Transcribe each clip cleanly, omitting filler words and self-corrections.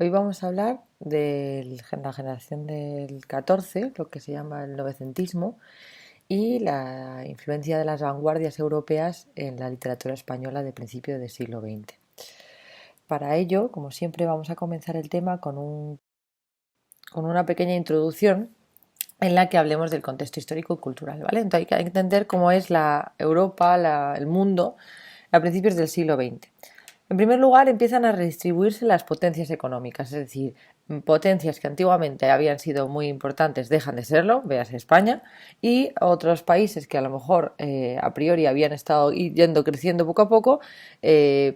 Hoy vamos a hablar de la generación del 14, lo que se llama el novecentismo, y la influencia de las vanguardias europeas en la literatura española de principio del siglo XX. Para ello, como siempre, vamos a comenzar el tema con una pequeña introducción en la que hablemos del contexto histórico y cultural, ¿vale? Entonces hay que entender cómo es la Europa, el mundo a principios del siglo XX. En primer lugar, empiezan a redistribuirse las potencias económicas, es decir, potencias que antiguamente habían sido muy importantes dejan de serlo, véase España, y otros países que a lo mejor a priori habían estado yendo creciendo poco a poco,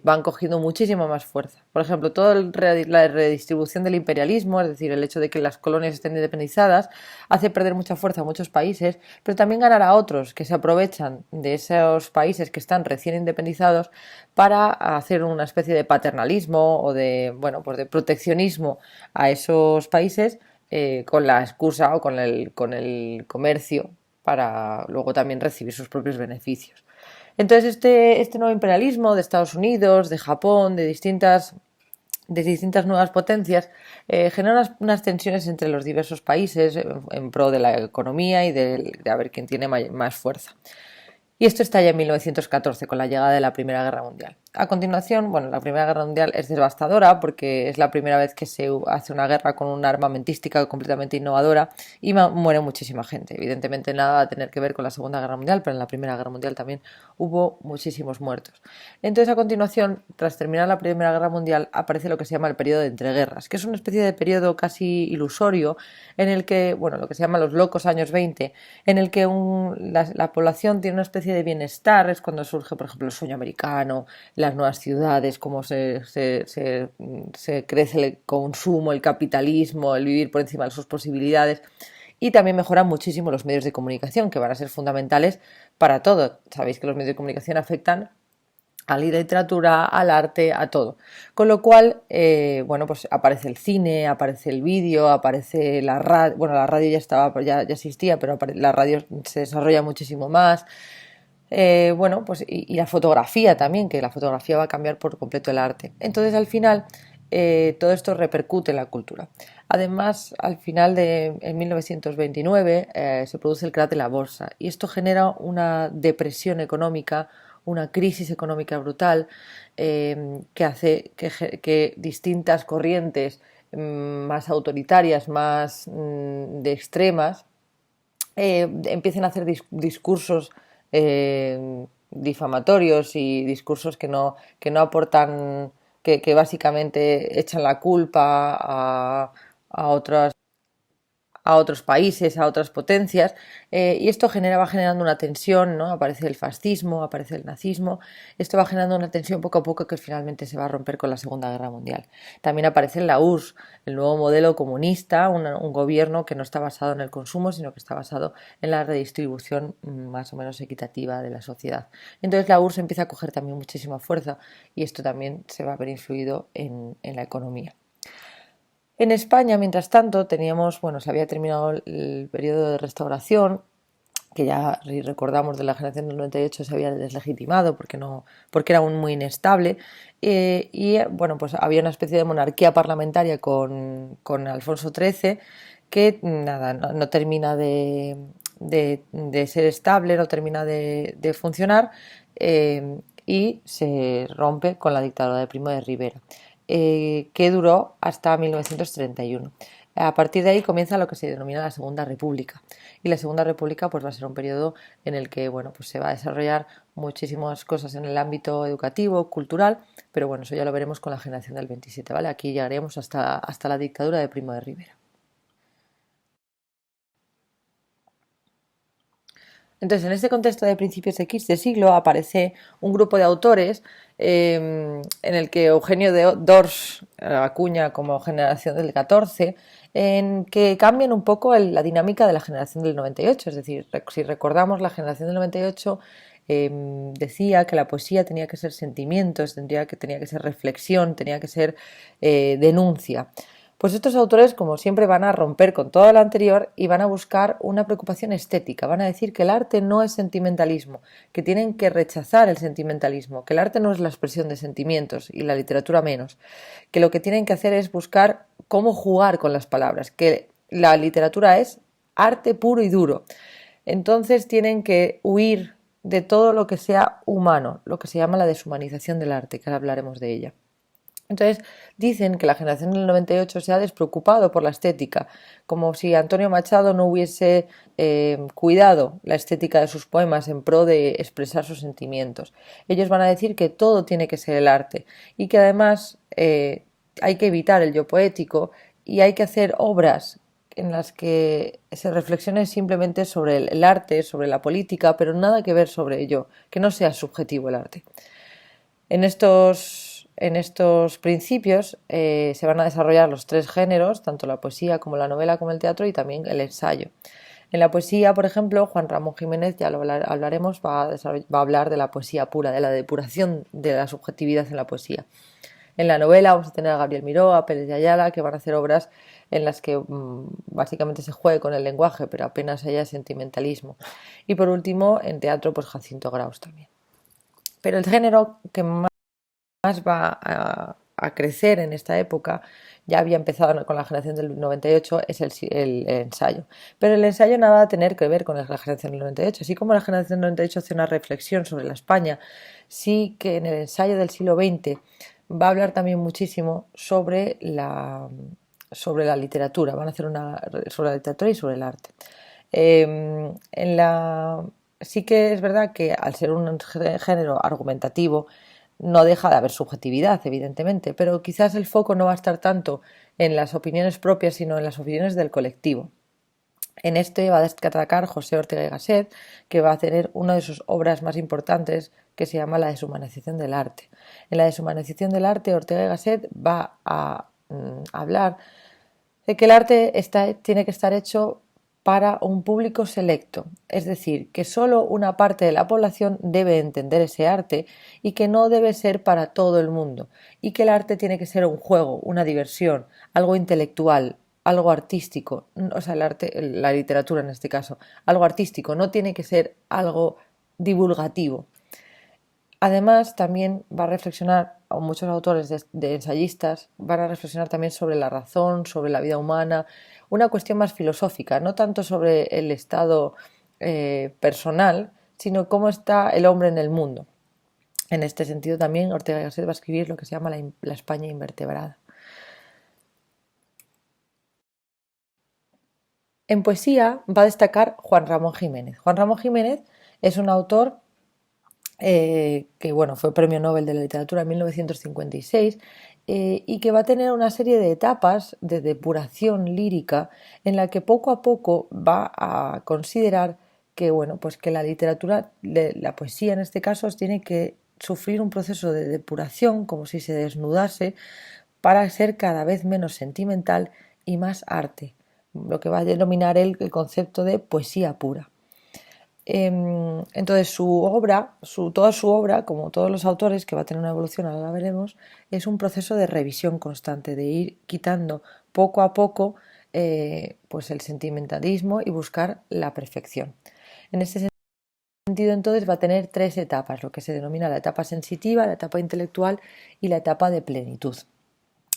van cogiendo muchísimo más fuerza. Por ejemplo, toda la redistribución del imperialismo, es decir, el hecho de que las colonias estén independizadas, hace perder mucha fuerza a muchos países, pero también ganar a otros que se aprovechan de esos países que están recién independizados para hacer una especie de paternalismo o de, bueno, pues de proteccionismo a esos países, con la excusa o con el comercio para luego también recibir sus propios beneficios. Entonces este nuevo imperialismo de Estados Unidos, de Japón, de distintas nuevas potencias, genera unas tensiones entre los diversos países en pro de la economía y de a ver quién tiene más fuerza. Y esto estalla en 1914 con la llegada de la Primera Guerra Mundial. A continuación, bueno, la Primera Guerra Mundial es devastadora porque es la primera vez que se hace una guerra con una armamentística completamente innovadora y muere muchísima gente. Evidentemente nada va a tener que ver con la Segunda Guerra Mundial, pero en la Primera Guerra Mundial también hubo muchísimos muertos. Entonces, a continuación, tras terminar la Primera Guerra Mundial, aparece lo que se llama el periodo de entreguerras, que es una especie de periodo casi ilusorio en el que, bueno, lo que se llama los locos años 20, en el que la población tiene una especie de bienestar. Es cuando surge, por ejemplo, el sueño americano, las nuevas ciudades, cómo se crece el consumo, el capitalismo, el vivir por encima de sus posibilidades. Y también mejoran muchísimo los medios de comunicación, que van a ser fundamentales para todo. Sabéis que los medios de comunicación afectan a la literatura, al arte, a todo. Con lo cual, bueno, pues aparece el cine, aparece el vídeo, aparece la radio. Bueno, la radio ya estaba, ya existía, pero la radio se desarrolla muchísimo más. Bueno, pues y la fotografía también, que la fotografía va a cambiar por completo el arte. Entonces, al final, todo esto repercute en la cultura. Además, al final de en 1929 se produce el crack de la bolsa y esto genera una depresión económica, una crisis económica brutal, que hace que distintas corrientes más autoritarias, más de extremas, empiecen a hacer discursos difamatorios y discursos que no aportan, que básicamente echan la culpa a otros países, a otras potencias, y esto va generando una tensión, ¿no? Aparece el fascismo, aparece el nazismo, esto va generando una tensión poco a poco que finalmente se va a romper con la Segunda Guerra Mundial. También aparece la URSS, el nuevo modelo comunista, un gobierno que no está basado en el consumo, sino que está basado en la redistribución más o menos equitativa de la sociedad. Entonces la URSS empieza a coger también muchísima fuerza y esto también se va a ver influido en la economía. En España, mientras tanto, teníamos, bueno, se había terminado el periodo de restauración, que ya, si recordamos, de la generación del 98 se había deslegitimado porque era aún muy inestable, bueno, pues había una especie de monarquía parlamentaria con Alfonso XIII que nada, no termina de ser estable, no termina de funcionar, y se rompe con la dictadura de Primo de Rivera, que duró hasta 1931. A partir de ahí comienza lo que se denomina la Segunda República. Y la Segunda República pues, va a ser un periodo en el que bueno, pues se va a desarrollar muchísimas cosas en el ámbito educativo, cultural, pero bueno, eso ya lo veremos con la generación del 27, ¿vale? Aquí llegaremos hasta la dictadura de Primo de Rivera. Entonces, en este contexto de principios de siglo aparece un grupo de autores, en el que Eugenio de Dors acuña como generación del 14, en que cambian un poco la dinámica de la generación del 98. Es decir, si recordamos, la generación del 98 decía que la poesía tenía que ser sentimientos, tenía que ser reflexión, tenía que ser denuncia. Pues estos autores, como siempre, van a romper con todo lo anterior y van a buscar una preocupación estética. Van a decir que el arte no es sentimentalismo, que tienen que rechazar el sentimentalismo, que el arte no es la expresión de sentimientos y la literatura menos, que lo que tienen que hacer es buscar cómo jugar con las palabras, que la literatura es arte puro y duro. Entonces tienen que huir de todo lo que sea humano, lo que se llama la deshumanización del arte, que ahora hablaremos de ella. Entonces dicen que la generación del 98 se ha despreocupado por la estética, como si Antonio Machado no hubiese cuidado la estética de sus poemas en pro de expresar sus sentimientos. Ellos van a decir que todo tiene que ser el arte y que además hay que evitar el yo poético y hay que hacer obras en las que se reflexione simplemente sobre el arte, sobre la política, pero nada que ver sobre ello, que no sea subjetivo el arte. En estos principios se van a desarrollar los tres géneros, tanto la poesía como la novela como el teatro y también el ensayo. En la poesía, por ejemplo, Juan Ramón Jiménez, ya lo hablaremos, va a hablar de la poesía pura, de la depuración de la subjetividad en la poesía. En la novela vamos a tener a Gabriel Miró, a Pérez de Ayala, que van a hacer obras en las que básicamente se juegue con el lenguaje, pero apenas haya sentimentalismo. Y por último, en teatro, pues Jacinto Graus también. Pero el género que más va a crecer en esta época, ya había empezado con la generación del 98, es el ensayo. Pero el ensayo nada va a tener que ver con la generación del 98. Así como la generación del 98 hace una reflexión sobre la España, sí que en el ensayo del siglo XX va a hablar también muchísimo sobre la literatura. Van a hacer una sobre la literatura y sobre el arte. Sí que es verdad que al ser un género argumentativo, no deja de haber subjetividad, evidentemente, pero quizás el foco no va a estar tanto en las opiniones propias, sino en las opiniones del colectivo. En este va a destacar José Ortega y Gasset, que va a tener una de sus obras más importantes, que se llama La deshumanización del arte. En La deshumanización del arte, Ortega y Gasset va a hablar de que el arte tiene que estar hecho para un público selecto, es decir, que solo una parte de la población debe entender ese arte y que no debe ser para todo el mundo, y que el arte tiene que ser un juego, una diversión, algo intelectual, algo artístico, o sea, el arte, la literatura en este caso, algo artístico, no tiene que ser algo divulgativo. Además, también va a reflexionar, o muchos autores de ensayistas van a reflexionar también sobre la razón, sobre la vida humana, una cuestión más filosófica, no tanto sobre el estado personal, sino cómo está el hombre en el mundo. En este sentido también Ortega y Gasset va a escribir lo que se llama la España invertebrada. En poesía va a destacar Juan Ramón Jiménez. Juan Ramón Jiménez es un autor que bueno, fue Premio Nobel de la Literatura en 1956 y que va a tener una serie de etapas de depuración lírica en la que poco a poco va a considerar que, bueno, pues que la literatura, la poesía en este caso, tiene que sufrir un proceso de depuración, como si se desnudase, para ser cada vez menos sentimental y más arte, lo que va a denominar él el concepto de poesía pura. Entonces toda su obra, como todos los autores, que va a tener una evolución, ahora la veremos, es un proceso de revisión constante, de ir quitando poco a poco pues el sentimentalismo y buscar la perfección. En este sentido, entonces, va a tener tres etapas, lo que se denomina la etapa sensitiva, la etapa intelectual y la etapa de plenitud.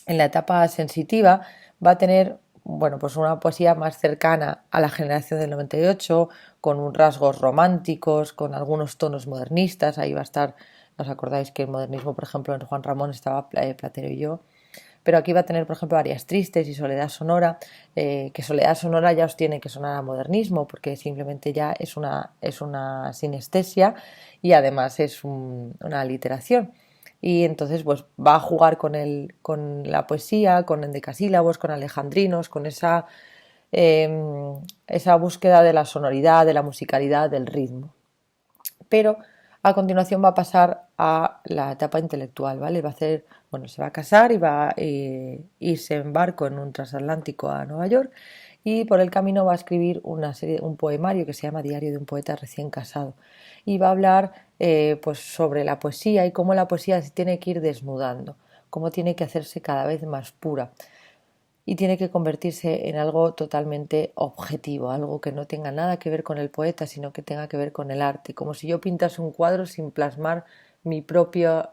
En la etapa sensitiva va a tener, bueno, pues una poesía más cercana a la generación del 98, con rasgos románticos, con algunos tonos modernistas. Ahí va a estar, ¿os acordáis que el modernismo, por ejemplo, en Juan Ramón estaba Platero y yo? Pero aquí va a tener, por ejemplo, Arias Tristes y Soledad Sonora, que Soledad Sonora ya os tiene que sonar a modernismo, porque simplemente ya es una sinestesia y además es una aliteración. Y entonces pues va a jugar con la poesía, con endecasílabos, con alejandrinos, con esa búsqueda de la sonoridad, de la musicalidad, del ritmo. Pero a continuación va a pasar a la etapa intelectual, ¿vale? Se va a casar y va a irse en barco en un transatlántico a Nueva York y por el camino va a escribir un poemario que se llama Diario de un poeta recién casado y va a hablar pues sobre la poesía y cómo la poesía se tiene que ir desnudando, cómo tiene que hacerse cada vez más pura. y tiene que convertirse en algo totalmente objetivo, algo que no tenga nada que ver con el poeta, sino que tenga que ver con el arte, como si yo pintase un cuadro sin plasmar mi propia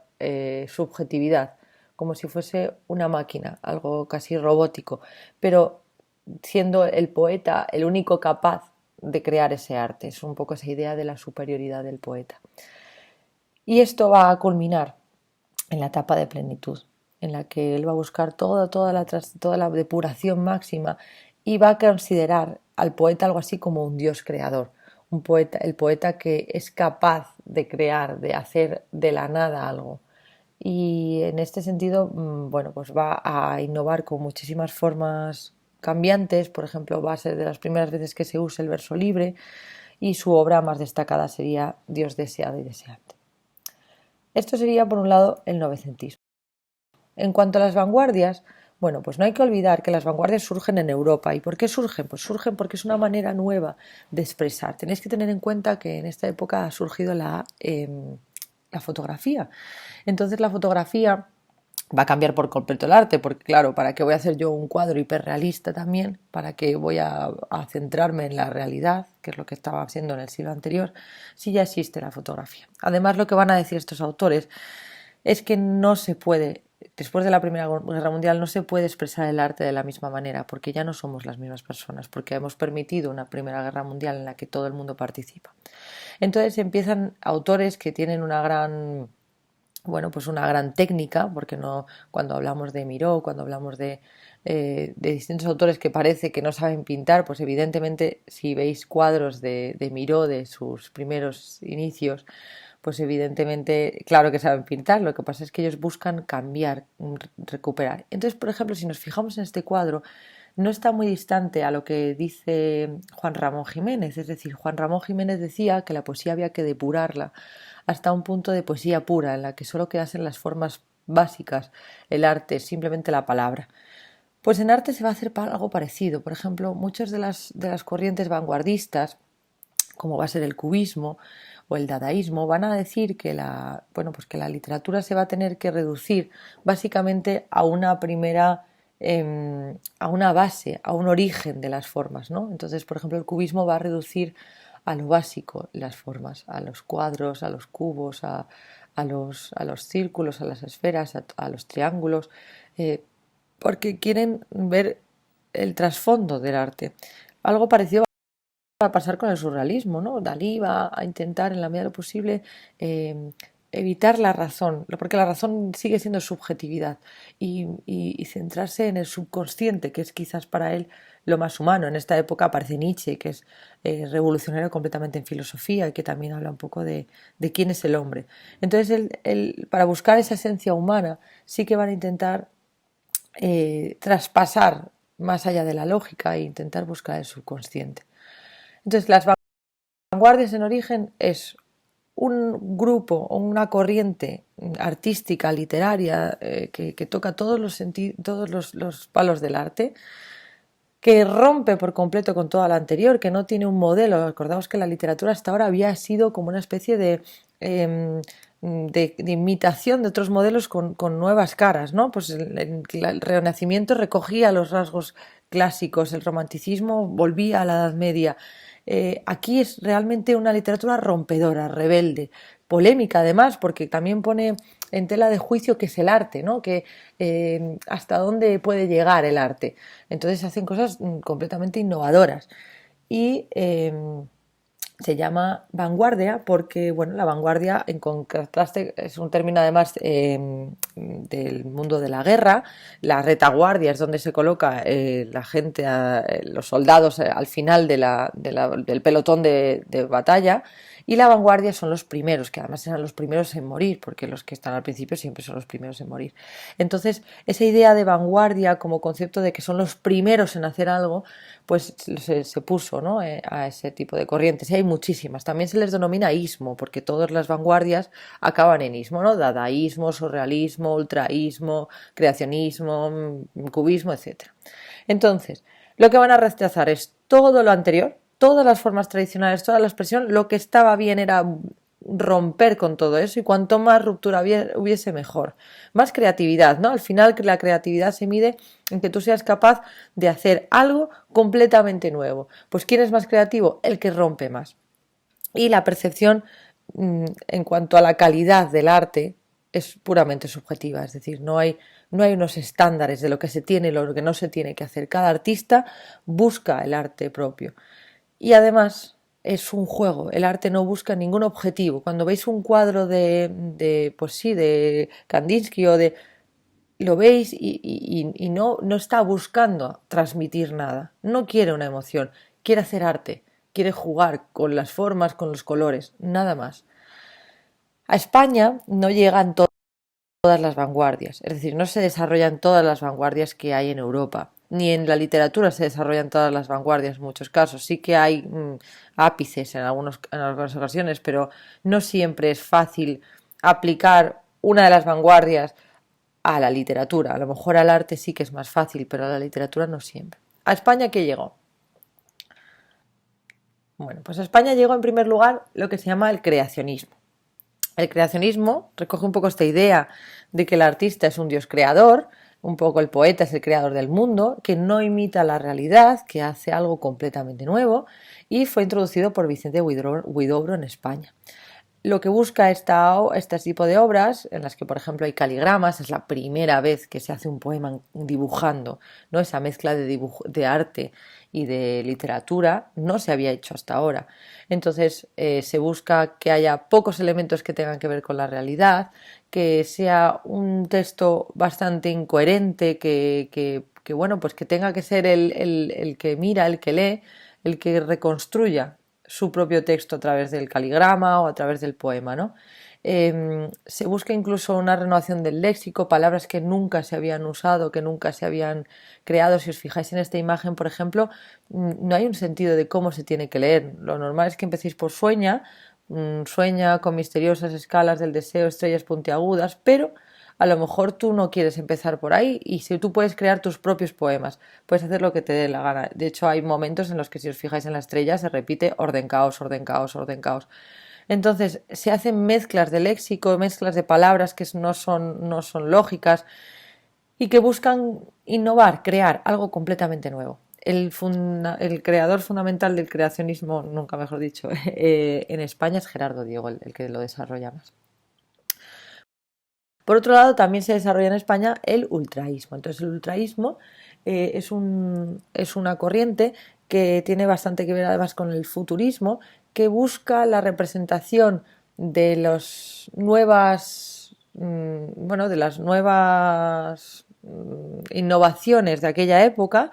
subjetividad, como si fuese una máquina, algo casi robótico, pero siendo el poeta el único capaz de crear ese arte. Es un poco esa idea de la superioridad del poeta. Y esto va a culminar en la etapa de plenitud, en la que él va a buscar toda la depuración máxima y va a considerar al poeta algo así como un dios creador, un poeta, el poeta que es capaz de crear, de hacer de la nada algo. Y en este sentido, bueno, pues va a innovar con muchísimas formas cambiantes. Por ejemplo, va a ser de las primeras veces que se use el verso libre, y su obra más destacada sería Dios deseado y deseante. Esto sería, por un lado, el novecentismo. En cuanto a las vanguardias, bueno, pues no hay que olvidar que las vanguardias surgen en Europa. ¿Y por qué surgen? Pues surgen porque es una manera nueva de expresar. Tenéis que tener en cuenta que en esta época ha surgido la fotografía. Entonces la fotografía va a cambiar por completo el arte, porque claro, ¿para qué voy a hacer yo un cuadro hiperrealista también? ¿Para qué voy a centrarme en la realidad, que es lo que estaba haciendo en el siglo anterior, si ya existe la fotografía? Además, lo que van a decir estos autores es que no se puede, después de la Primera Guerra Mundial, no se puede expresar el arte de la misma manera, porque ya no somos las mismas personas, porque hemos permitido una Primera Guerra Mundial en la que todo el mundo participa. Entonces empiezan autores que tienen una gran, bueno, pues una gran técnica, porque no, cuando hablamos de Miró, cuando hablamos de distintos autores que parece que no saben pintar, pues evidentemente si veis cuadros de Miró de sus primeros inicios, pues evidentemente, claro que saben pintar, lo que pasa es que ellos buscan cambiar, recuperar. Entonces, por ejemplo, si nos fijamos en este cuadro, no está muy distante a lo que dice Juan Ramón Jiménez, es decir, Juan Ramón Jiménez decía que la poesía había que depurarla hasta un punto de poesía pura, en la que solo quedasen las formas básicas, el arte, simplemente la palabra. Pues en arte se va a hacer algo parecido. Por ejemplo, muchas de las corrientes vanguardistas, como va a ser el cubismo o el dadaísmo, van a decir que bueno, pues que la literatura se va a tener que reducir básicamente a una primera, a una base, a un origen de las formas, ¿no? Entonces, por ejemplo, el cubismo va a reducir a lo básico las formas, a los cuadros, a los cubos, a los círculos, a las esferas, a los triángulos, porque quieren ver el trasfondo del arte. Algo parecido va a pasar con el surrealismo, ¿no? Dalí va a intentar, en la medida de lo posible, evitar la razón, porque la razón sigue siendo subjetividad, y centrarse en el subconsciente, que es quizás para él lo más humano. En esta época aparece Nietzsche, que es revolucionario completamente en filosofía y que también habla un poco de quién es el hombre. Entonces, para buscar esa esencia humana, sí que van a intentar traspasar más allá de la lógica e intentar buscar el subconsciente. Entonces, las vanguardias en origen es un grupo o una corriente artística, literaria, que toca todos los palos del arte, que rompe por completo con toda la anterior, que no tiene un modelo. Acordaos que la literatura hasta ahora había sido como una especie de imitación de otros modelos con nuevas caras, ¿no? Pues el Renacimiento recogía los rasgos clásicos, el romanticismo volvía a la Edad Media. Aquí es realmente una literatura rompedora, rebelde, polémica además, porque también pone en tela de juicio qué es el arte, ¿no? Que hasta dónde puede llegar el arte. Entonces hacen cosas completamente innovadoras. Y se llama vanguardia porque, bueno, la vanguardia, en contraste, es un término además del mundo de la guerra. La retaguardia es donde se coloca la gente, los soldados al final del pelotón de batalla, y la vanguardia son los primeros, que además serán los primeros en morir, porque los que están al principio siempre son los primeros en morir. Entonces, esa idea de vanguardia como concepto de que son los primeros en hacer algo, pues se puso, ¿no? A ese tipo de corrientes. Y hay muchísimas. También se les denomina ismo, porque todas las vanguardias acaban en ismo, ¿no? Dadaísmo, surrealismo, ultraísmo, creacionismo, cubismo, etc. Entonces, lo que van a rechazar es todo lo anterior, todas las formas tradicionales, toda la expresión. Lo que estaba bien era romper con todo eso y cuanto más ruptura hubiese mejor. Más creatividad, ¿no? Al final la creatividad se mide en que tú seas capaz de hacer algo completamente nuevo. Pues ¿quién es más creativo? El que rompe más. Y la percepción en cuanto a la calidad del arte es puramente subjetiva, es decir, no hay unos estándares de lo que se tiene y lo que no se tiene que hacer. Cada artista busca el arte propio. Y además es un juego, el arte no busca ningún objetivo. Cuando veis un cuadro pues sí, de Kandinsky lo veis y no está buscando transmitir nada, no quiere una emoción, quiere hacer arte, quiere jugar con las formas, con los colores, nada más. A España no llegan todas las vanguardias, es decir, no se desarrollan todas las vanguardias que hay en Europa, ni en la literatura se desarrollan todas las vanguardias en muchos casos. Sí que hay ápices en algunas ocasiones, pero no siempre es fácil aplicar una de las vanguardias a la literatura. A lo mejor al arte sí que es más fácil, pero a la literatura no siempre. ¿A España qué llegó? Bueno, pues a España llegó en primer lugar lo que se llama el creacionismo. El creacionismo recoge un poco esta idea de que el artista es un dios creador, un poco el poeta es el creador del mundo, que no imita la realidad, que hace algo completamente nuevo, y fue introducido por Vicente Huidobro en España. Lo que busca este tipo de obras, en las que por ejemplo hay caligramas, es la primera vez que se hace un poema dibujando, ¿no? Esa mezcla de arte y de literatura no se había hecho hasta ahora. Entonces se busca que haya pocos elementos que tengan que ver con la realidad, que sea un texto bastante incoherente, bueno, pues que tenga que ser el que mira, el que lee, el que reconstruya su propio texto a través del caligrama o a través del poema, ¿no? Se busca incluso una renovación del léxico, palabras que nunca se habían usado, que nunca se habían creado. Si os fijáis en esta imagen, por ejemplo, no hay un sentido de cómo se tiene que leer. Lo normal es que empecéis por sueña, sueña con misteriosas escalas del deseo, estrellas puntiagudas, pero a lo mejor tú no quieres empezar por ahí y si tú puedes crear tus propios poemas, puedes hacer lo que te dé la gana. De hecho, hay momentos en los que si os fijáis en la estrella se repite orden, caos, orden, caos, orden, caos. Entonces, se hacen mezclas de léxico, mezclas de palabras que no son lógicas y que buscan innovar, crear algo completamente nuevo. El creador fundamental del creacionismo, nunca mejor dicho, en España es Gerardo Diego, el que lo desarrolla más. Por otro lado, también se desarrolla en España el ultraísmo. Entonces, el ultraísmo es una corriente que tiene bastante que ver además con el futurismo, que busca la representación de las nuevas, de las nuevas innovaciones de aquella época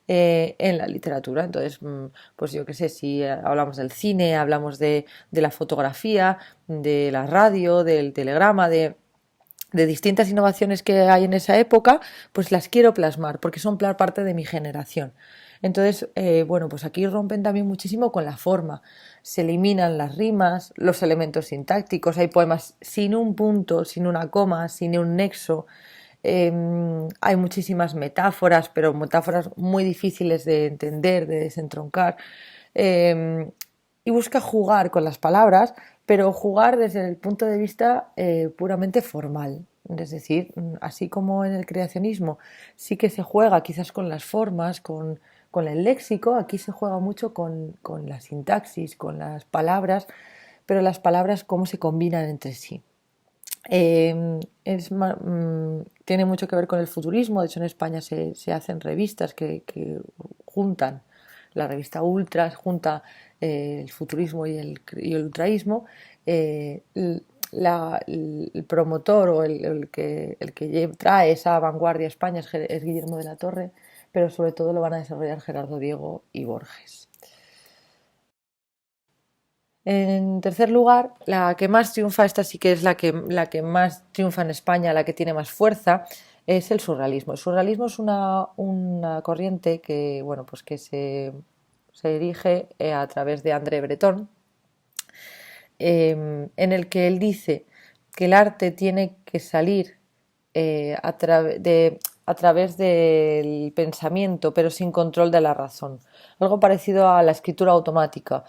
en la literatura. Entonces, pues yo qué sé, si hablamos del cine, hablamos de la fotografía, de la radio, del telegrama, de distintas innovaciones que hay en esa época, pues las quiero plasmar porque son parte de mi generación. Entonces, bueno, pues aquí rompen también muchísimo con la forma. Se eliminan las rimas, los elementos sintácticos, hay poemas sin un punto, sin una coma, sin un nexo. Hay muchísimas metáforas, pero metáforas muy difíciles de entender, de desentroncar. Eh, y busca jugar con las palabras, pero jugar desde el punto de vista puramente formal. Es decir, así como en el creacionismo sí que se juega quizás con las formas, con el léxico, aquí se juega mucho con la sintaxis, con las palabras, pero las palabras cómo se combinan entre sí. Tiene mucho que ver con el futurismo, de hecho en España se hacen revistas que juntan, la revista Ultras junta el futurismo y el ultraísmo. El promotor o el que trae esa vanguardia a España es Guillermo de la Torre, pero sobre todo lo van a desarrollar Gerardo Diego y Borges. En tercer lugar, la que más triunfa, esta sí que es la que más triunfa en España, la que tiene más fuerza, es el surrealismo. El surrealismo es una corriente que, bueno, pues que se erige a través de André Breton, en el que él dice que el arte tiene que salir a través del pensamiento, pero sin control de la razón. Algo parecido a la escritura automática,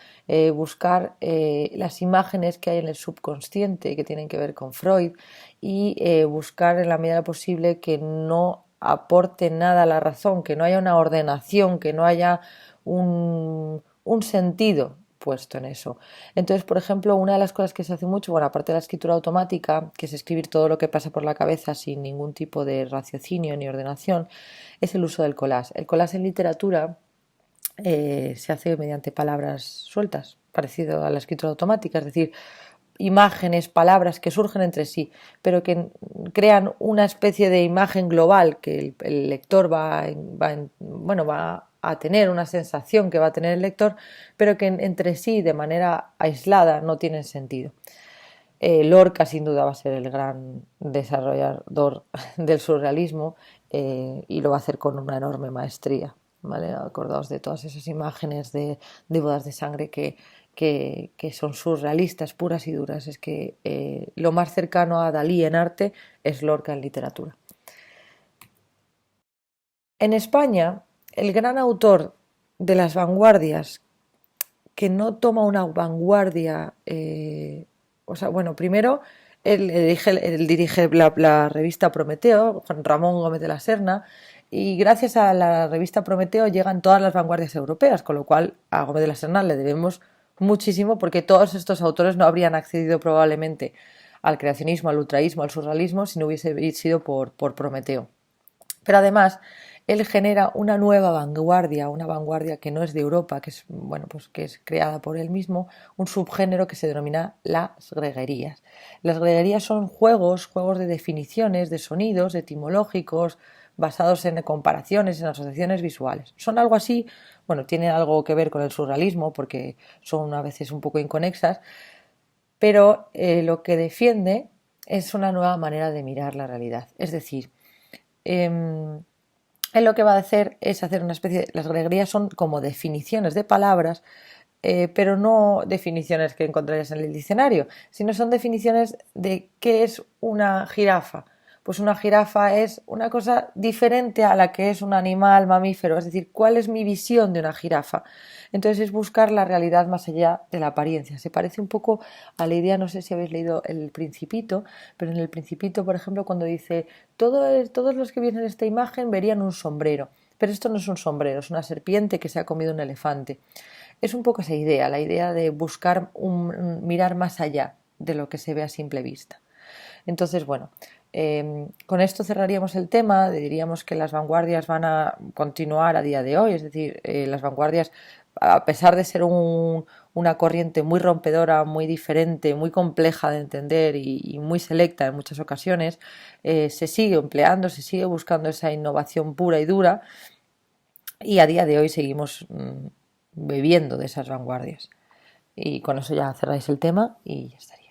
buscar las imágenes que hay en el subconsciente que tienen que ver con Freud y buscar en la medida posible que no aporte nada a la razón, que no haya una ordenación, que no haya un sentido puesto en eso. Entonces, por ejemplo, una de las cosas que se hace mucho, bueno, aparte de la escritura automática, que es escribir todo lo que pasa por la cabeza sin ningún tipo de raciocinio ni ordenación, es el uso del collage. El collage en literatura se hace mediante palabras sueltas, parecido a la escritura automática, es decir, imágenes, palabras que surgen entre sí, pero que crean una especie de imagen global que el lector va a tener una sensación que va a tener el lector, pero que entre sí, de manera aislada, no tienen sentido. Lorca sin duda va a ser el gran desarrollador del surrealismo y lo va a hacer con una enorme maestría. ¿Vale? Acordaos de todas esas imágenes de bodas de sangre que son surrealistas, puras y duras. Es que lo más cercano a Dalí en arte es Lorca en literatura. En España, el gran autor de las vanguardias que no toma una vanguardia, o sea, bueno, primero él dirige la revista Prometeo, Juan Ramón Gómez de la Serna, y gracias a la revista Prometeo llegan todas las vanguardias europeas, con lo cual a Gómez de la Serna le debemos muchísimo porque todos estos autores no habrían accedido probablemente al creacionismo, al ultraísmo, al surrealismo si no hubiese sido por Prometeo. Pero además, él genera una nueva vanguardia, una vanguardia que no es de Europa, que es, bueno, pues que es creada por él mismo, un subgénero que se denomina las greguerías. Las greguerías son juegos de definiciones, de sonidos, etimológicos, basados en comparaciones, en asociaciones visuales. Son algo así, bueno, tienen algo que ver con el surrealismo porque son a veces un poco inconexas, pero lo que defiende es una nueva manera de mirar la realidad. Es decir, él lo que va a hacer es hacer una especie de... Las greguerías son como definiciones de palabras, pero no definiciones que encontrarías en el diccionario, sino son definiciones de qué es una jirafa. Pues una jirafa es una cosa diferente a la que es un animal mamífero, es decir, cuál es mi visión de una jirafa. Entonces es buscar la realidad más allá de la apariencia. Se parece un poco a la idea, no sé si habéis leído El Principito, pero en El Principito, por ejemplo, cuando dice todos los que vienen en esta imagen verían un sombrero, pero esto no es un sombrero, es una serpiente que se ha comido un elefante. Es un poco esa idea, la idea de buscar mirar más allá de lo que se ve a simple vista. Entonces, bueno, con esto cerraríamos el tema, diríamos que las vanguardias van a continuar a día de hoy, es decir, las vanguardias, a pesar de ser una corriente muy rompedora, muy diferente, muy compleja de entender y muy selecta en muchas ocasiones, se sigue empleando, se sigue buscando esa innovación pura y dura y a día de hoy seguimos bebiendo de esas vanguardias. Y con eso ya cerráis el tema y ya estaría.